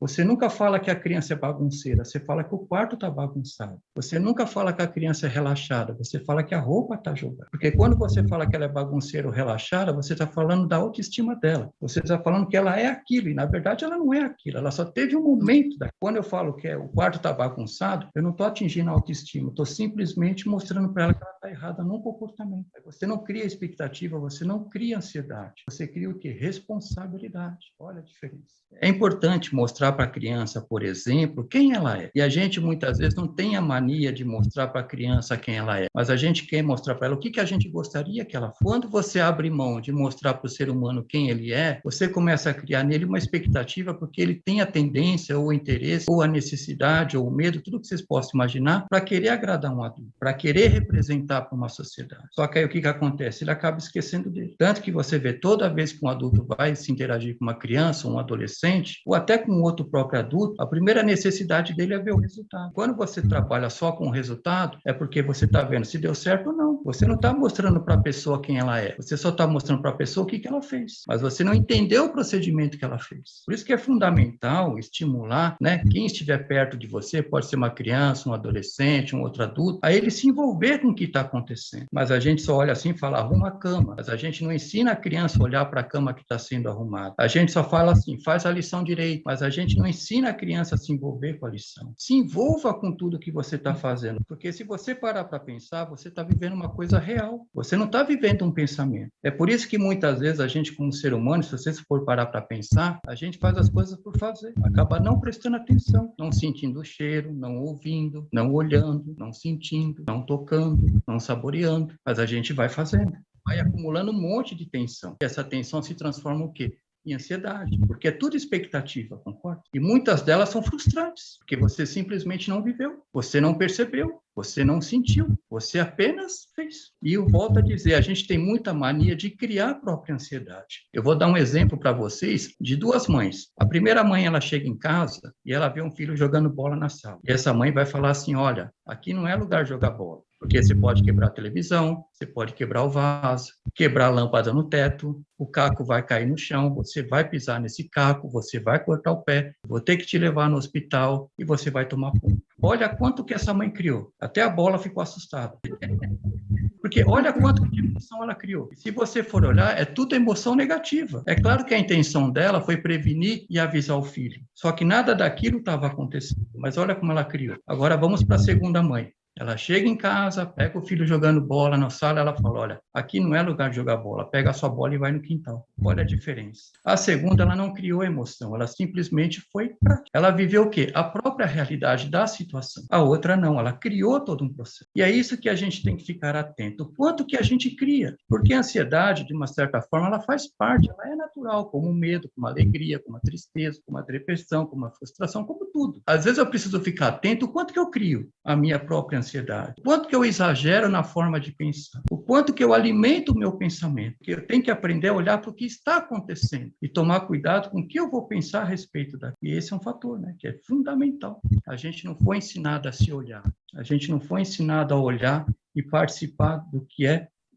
Você nunca fala que a criança é bagunceira, você fala que o quarto está bagunçado. Você nunca fala que a criança é relaxada, você fala que a roupa está jogada. Porque quando você fala que ela é bagunceira ou relaxada, você está falando da autoestima dela. Você está falando que ela é aquilo, e na verdade ela não é aquilo, ela só teve um momento. Quando eu falo que o quarto está bagunçado, eu não estou atingindo a autoestima, estou simplesmente mostrando para ela que ela está errada num comportamento. Você não cria expectativa, você não cria ansiedade, você cria o quê? Responsabilidade. Olha a diferença. É importante mostrar para a criança, por exemplo, quem ela é. E a gente muitas vezes não tem a mania de mostrar para a criança quem ela é, mas a gente quer mostrar para ela o que a gente gostaria que ela fosse. Quando você abre mão de mostrar para o ser humano quem ele é, você começa a criar nele uma expectativa, porque ele tem a tendência, ou o interesse, ou a necessidade, ou o medo, tudo que vocês possam imaginar, para querer agradar um adulto, para querer representar para uma sociedade. Só que aí o que acontece? Ele acaba esquecendo dele. Tanto que você vê toda vez que um adulto vai se interagir com uma criança, um adolescente, ou até com outro próprio adulto, a primeira necessidade dele é ver o resultado. Quando você trabalha só com o resultado, é porque você está vendo se deu certo ou não. Você não está mostrando para a pessoa quem ela é, você só está mostrando para a pessoa o que ela fez. Mas você não entendeu o procedimento que ela fez. Por isso que é fundamental estimular, né, quem estiver perto de você, pode ser uma criança, um adolescente, um outro adulto, a ele se envolver com o que está acontecendo. Mas a gente só olha assim e fala, arruma a cama. Mas a gente não ensina a criança a olhar para a cama que está sendo arrumada. A gente só fala assim, faz a lição direito. Mas a gente não ensina a criança a se envolver com a lição. Se envolva com tudo que você está fazendo. Porque se você parar para pensar, você está vivendo uma coisa real. Você não está vivendo um pensamento. É por isso que muitas vezes a gente, como ser humano, se você for parar para pensar, a gente faz as coisas por fazer. Acaba não prestando atenção, não sentindo o cheiro, não ouvindo, não olhando, não sentindo, não tocando, não saboreando. Mas a gente vai fazendo. Vai acumulando um monte de tensão. E essa tensão se transforma o quê? Em ansiedade, porque é tudo expectativa, concorda? E muitas delas são frustrantes, porque você simplesmente não viveu, você não percebeu, você não sentiu, você apenas fez. E eu volto a dizer, a gente tem muita mania de criar a própria ansiedade. Eu vou dar um exemplo para vocês de duas mães. A primeira mãe, ela chega em casa e ela vê um filho jogando bola na sala. E essa mãe vai falar assim, olha, aqui não é lugar de jogar bola. Porque você pode quebrar a televisão, você pode quebrar o vaso, quebrar a lâmpada no teto, o caco vai cair no chão, você vai pisar nesse caco, você vai cortar o pé, vou ter que te levar no hospital e você vai tomar ponto. Olha quanto que essa mãe criou. Até a bola ficou assustada. Porque olha quanto de emoção ela criou. E se você for olhar, é tudo emoção negativa. É claro que a intenção dela foi prevenir e avisar o filho. Só que nada daquilo estava acontecendo. Mas olha como ela criou. Agora vamos para a segunda mãe. Ela chega em casa, pega o filho jogando bola na sala, ela fala, olha, aqui não é lugar de jogar bola, pega a sua bola e vai no quintal. Olha a diferença. A segunda, ela não criou emoção, ela simplesmente foi prática. Ela viveu o quê? A própria realidade da situação. A outra não, ela criou todo um processo. E é isso que a gente tem que ficar atento. O quanto que a gente cria? Porque a ansiedade, de uma certa forma, ela faz parte, ela é natural, como o medo, como a alegria, como a tristeza, como a depressão, como a frustração, como tudo. Às vezes eu preciso ficar atento o quanto que eu crio a minha própria ansiedade, o quanto que eu exagero na forma de pensar, o quanto que eu alimento o meu pensamento, que eu tenho que aprender a olhar para o que está acontecendo e tomar cuidado com o que eu vou pensar a respeito daquilo. E esse é um fator, né, que é fundamental. A gente não foi ensinado a se olhar, a gente não foi ensinado a olhar e participar do que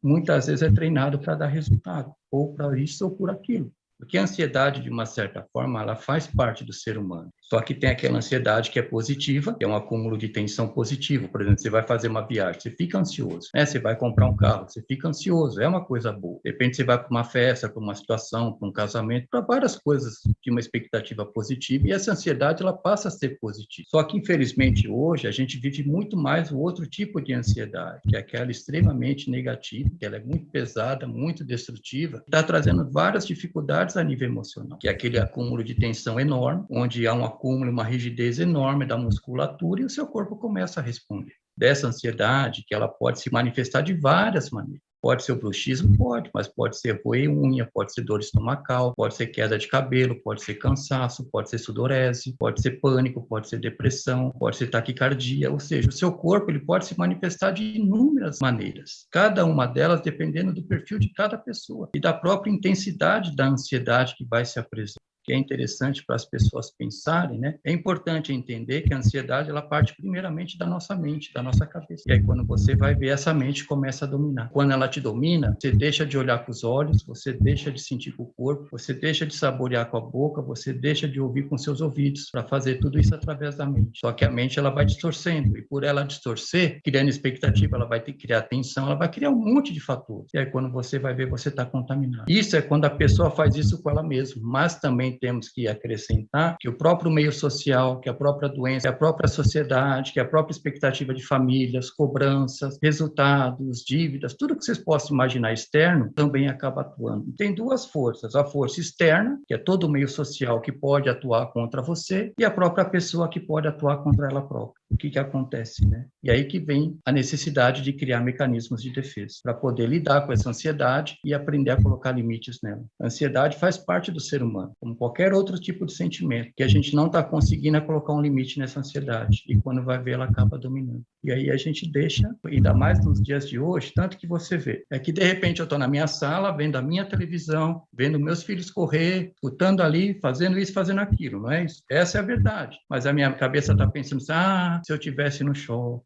muitas vezes é treinado para dar resultado, ou para isso ou por aquilo. Porque a ansiedade, de uma certa forma, ela faz parte do ser humano. Só que tem aquela ansiedade que é positiva, que é um acúmulo de tensão positivo. Por exemplo, você vai fazer uma viagem, você fica ansioso. Né? Você vai comprar um carro, você fica ansioso. É uma coisa boa. De repente, você vai para uma festa, para uma situação, para um casamento, para várias coisas de uma expectativa positiva. E essa ansiedade, ela passa a ser positiva. Só que, infelizmente, hoje, a gente vive muito mais o outro tipo de ansiedade, que é aquela extremamente negativa, que ela é muito pesada, muito destrutiva, está trazendo várias dificuldades a nível emocional, que é aquele acúmulo de tensão enorme, onde há um acúmulo, uma rigidez enorme da musculatura e o seu corpo começa a responder. Dessa ansiedade, que ela pode se manifestar de várias maneiras. Pode ser o bruxismo? Pode, mas pode ser roer unha, pode ser dor estomacal, pode ser queda de cabelo, pode ser cansaço, pode ser sudorese, pode ser pânico, pode ser depressão, pode ser taquicardia, ou seja, o seu corpo ele pode se manifestar de inúmeras maneiras, cada uma delas dependendo do perfil de cada pessoa e da própria intensidade da ansiedade que vai se apresentar. que é interessante para as pessoas pensarem, né? É importante entender que a ansiedade, ela parte primeiramente da nossa mente, da nossa cabeça. E aí, quando você vai ver, essa mente começa a dominar. Quando ela te domina, você deixa de olhar com os olhos, você deixa de sentir com o corpo, você deixa de saborear com a boca, você deixa de ouvir com seus ouvidos, para fazer tudo isso através da mente. Só que a mente, ela vai distorcendo, e por ela distorcer, criando expectativa, ela vai ter que criar atenção, ela vai criar um monte de fatores. E aí, quando você vai ver, você está contaminado. Isso é quando a pessoa faz isso com ela mesma, mas também temos que acrescentar que o próprio meio social, que a própria doença, que a própria sociedade, que a própria expectativa de famílias, cobranças, resultados, dívidas, tudo que vocês possam imaginar externo, também acaba atuando. Tem duas forças, a força externa, que é todo o meio social que pode atuar contra você, e a própria pessoa que pode atuar contra ela própria. O que acontece, né? E aí que vem a necessidade de criar mecanismos de defesa, para poder lidar com essa ansiedade e aprender a colocar limites nela. A ansiedade faz parte do ser humano, como qualquer outro tipo de sentimento, que a gente não está conseguindo colocar um limite nessa ansiedade, e quando vai ver, ela acaba dominando. E aí a gente deixa, ainda mais nos dias de hoje, tanto que você vê, é que de repente eu estou na minha sala, vendo a minha televisão, vendo meus filhos correr, escutando ali, fazendo isso, fazendo aquilo, não é isso? Essa é a verdade. Mas a minha cabeça está pensando assim, se eu tivesse no show,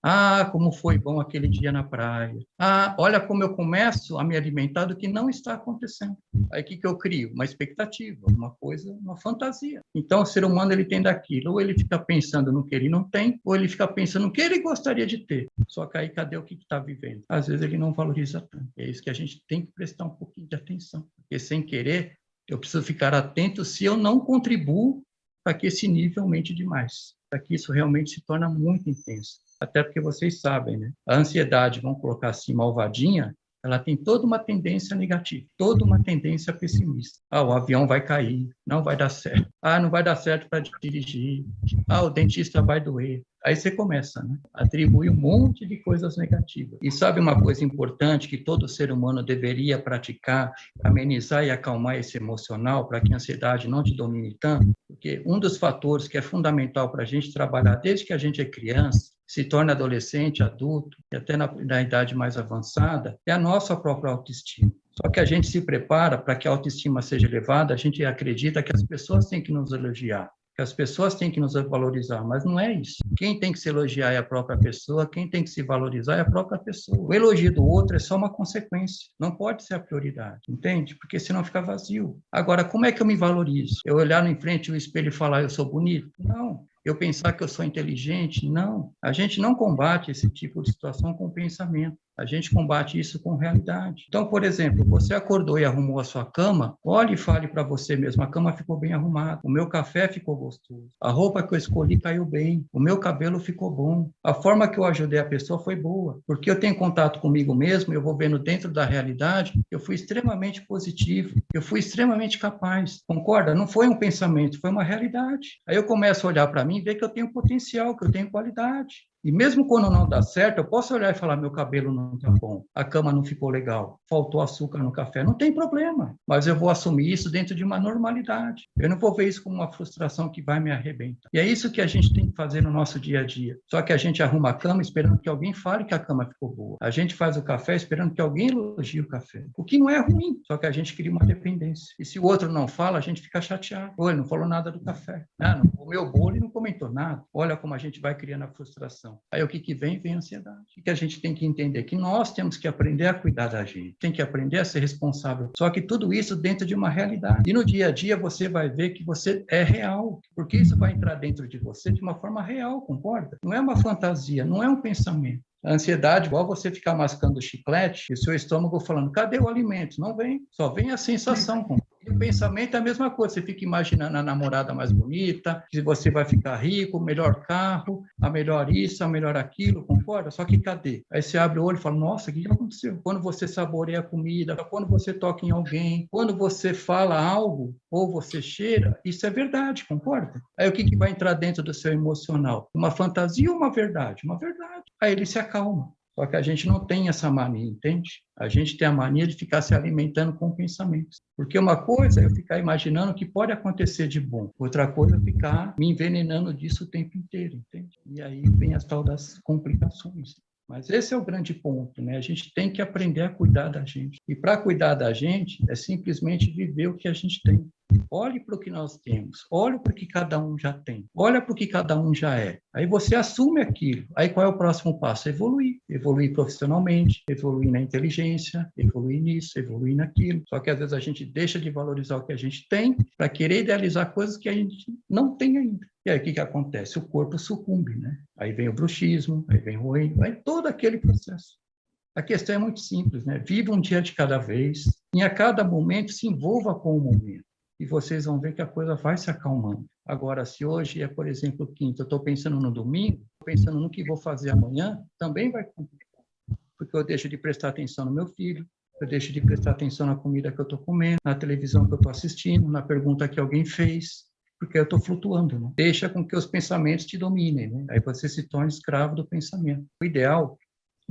como foi bom aquele dia na praia, olha como eu começo a me alimentar do que não está acontecendo. Aí o que eu crio? Uma expectativa, uma coisa, uma fantasia. Então o ser humano, ele tem daquilo, ou ele fica pensando no que ele não tem, ou ele fica pensando no que ele gostaria de ter. Só que aí cadê o que está vivendo? Às vezes ele não valoriza tanto. É isso que a gente tem que prestar um pouquinho de atenção, porque sem querer eu preciso ficar atento se eu não contribuo para que esse nível aumente demais, para que isso realmente se torne muito intenso. Até porque vocês sabem, né? A ansiedade, vamos colocar assim, malvadinha, ela tem toda uma tendência negativa, toda uma tendência pessimista. O avião vai cair, não vai dar certo. Não vai dar certo para dirigir. O dentista vai doer. Aí você começa, né, a atribuir um monte de coisas negativas. E sabe uma coisa importante que todo ser humano deveria praticar, amenizar e acalmar esse emocional para que a ansiedade não te domine tanto? Porque um dos fatores que é fundamental para a gente trabalhar desde que a gente é criança, se torna adolescente, adulto, e até na idade mais avançada, é a nossa própria autoestima. Só que a gente se prepara para que a autoestima seja elevada, a gente acredita que as pessoas têm que nos elogiar, que as pessoas têm que nos valorizar, mas não é isso. Quem tem que se elogiar é a própria pessoa, quem tem que se valorizar é a própria pessoa. O elogio do outro é só uma consequência, não pode ser a prioridade, entende? Porque senão fica vazio. Agora, como é que eu me valorizo? Eu olhar em frente ao espelho e falar, eu sou bonito? Não. Eu pensar que eu sou inteligente? Não. A gente não combate esse tipo de situação com pensamento. A gente combate isso com realidade. Então, por exemplo, você acordou e arrumou a sua cama, olhe e fale para você mesmo, a cama ficou bem arrumada, o meu café ficou gostoso, a roupa que eu escolhi caiu bem, o meu cabelo ficou bom, a forma que eu ajudei a pessoa foi boa, porque eu tenho contato comigo mesmo, eu vou vendo dentro da realidade, eu fui extremamente positivo, eu fui extremamente capaz, concorda? Não foi um pensamento, foi uma realidade. Aí eu começo a olhar para mim e ver que eu tenho potencial, que eu tenho qualidade. E mesmo quando não dá certo, eu posso olhar e falar, meu cabelo não está bom, a cama não ficou legal, faltou açúcar no café, não tem problema, mas eu vou assumir isso dentro de uma normalidade. Eu não vou ver isso como uma frustração que vai me arrebentar. E é isso que a gente tem que fazer no nosso dia a dia. Só que a gente arruma a cama esperando que alguém fale que a cama ficou boa. A gente faz o café esperando que alguém elogie o café. O que não é ruim, só que a gente cria uma dependência. E se o outro não fala, a gente fica chateado. Ele não falou nada do café. Não comeu bolo e não comentou nada. Olha como a gente vai criando a frustração. Aí o que vem? Vem a ansiedade. O que a gente tem que entender? Que nós temos que aprender a cuidar da gente. Tem que aprender a ser responsável. Só que tudo isso dentro de uma realidade. E no dia a dia você vai ver que você é real. Porque isso vai entrar dentro de você de uma forma real, concorda? Não é uma fantasia, não é um pensamento. A ansiedade, igual você ficar mascando chiclete e o seu estômago falando, cadê o alimento? Não vem, só vem a sensação. E o pensamento é a mesma coisa, você fica imaginando a namorada mais bonita, que você vai ficar rico, o melhor carro, a melhor isso, a melhor aquilo, concorda? Só que cadê? Aí você abre o olho e fala, nossa, o que aconteceu? Quando você saboreia a comida, quando você toca em alguém, quando você fala algo, ou você cheira, isso é verdade, concorda? Aí o que vai entrar dentro do seu emocional? Uma fantasia ou uma verdade? Uma verdade. Aí ele se acalma. Só que a gente não tem essa mania, entende? A gente tem a mania de ficar se alimentando com pensamentos. Porque uma coisa é eu ficar imaginando o que pode acontecer de bom. Outra coisa é ficar me envenenando disso o tempo inteiro, entende? E aí vem as tal das complicações. Mas esse é o grande ponto, né? A gente tem que aprender a cuidar da gente. E para cuidar da gente, é simplesmente viver o que a gente tem. Olhe para o que nós temos, olhe para o que cada um já tem, olha para o que cada um já é. Aí você assume aquilo. Aí qual é o próximo passo? Evoluir. Evoluir profissionalmente, evoluir na inteligência, evoluir nisso, evoluir naquilo. Só que às vezes a gente deixa de valorizar o que a gente tem para querer idealizar coisas que a gente não tem ainda. E aí o que acontece? O corpo sucumbe, né? Aí vem o bruxismo, aí vem o reino, aí todo aquele processo. A questão é muito simples, né? Viva um dia de cada vez e a cada momento se envolva com o momento. E vocês vão ver que a coisa vai se acalmando. Agora, se hoje é, por exemplo, quinta, eu estou pensando no domingo, pensando no que vou fazer amanhã, também vai complicar. Porque eu deixo de prestar atenção no meu filho, eu deixo de prestar atenção na comida que eu estou comendo, na televisão que eu estou assistindo, na pergunta que alguém fez, porque eu estou flutuando. Né? Deixa com que os pensamentos te dominem. Né? Aí você se torna escravo do pensamento. O ideal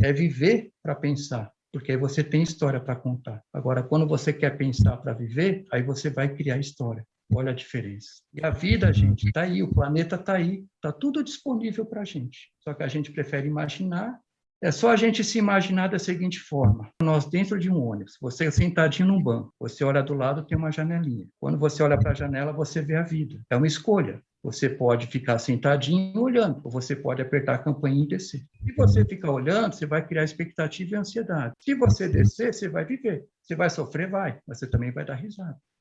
é viver para pensar, porque aí você tem história para contar. Agora, quando você quer pensar para viver, aí você vai criar história. Olha a diferença. E a vida, gente, está aí, o planeta está aí, está tudo disponível para a gente. Só que a gente prefere imaginar. É só a gente se imaginar da seguinte forma. Nós dentro de um ônibus, você sentadinho num banco, você olha do lado, tem uma janelinha. Quando você olha para a janela, você vê a vida. É uma escolha. Você pode ficar sentadinho olhando, ou você pode apertar a campainha e descer. Se você ficar olhando, você vai criar expectativa e ansiedade. Se você descer, você vai viver. Você vai sofrer, vai, mas você também vai dar risada.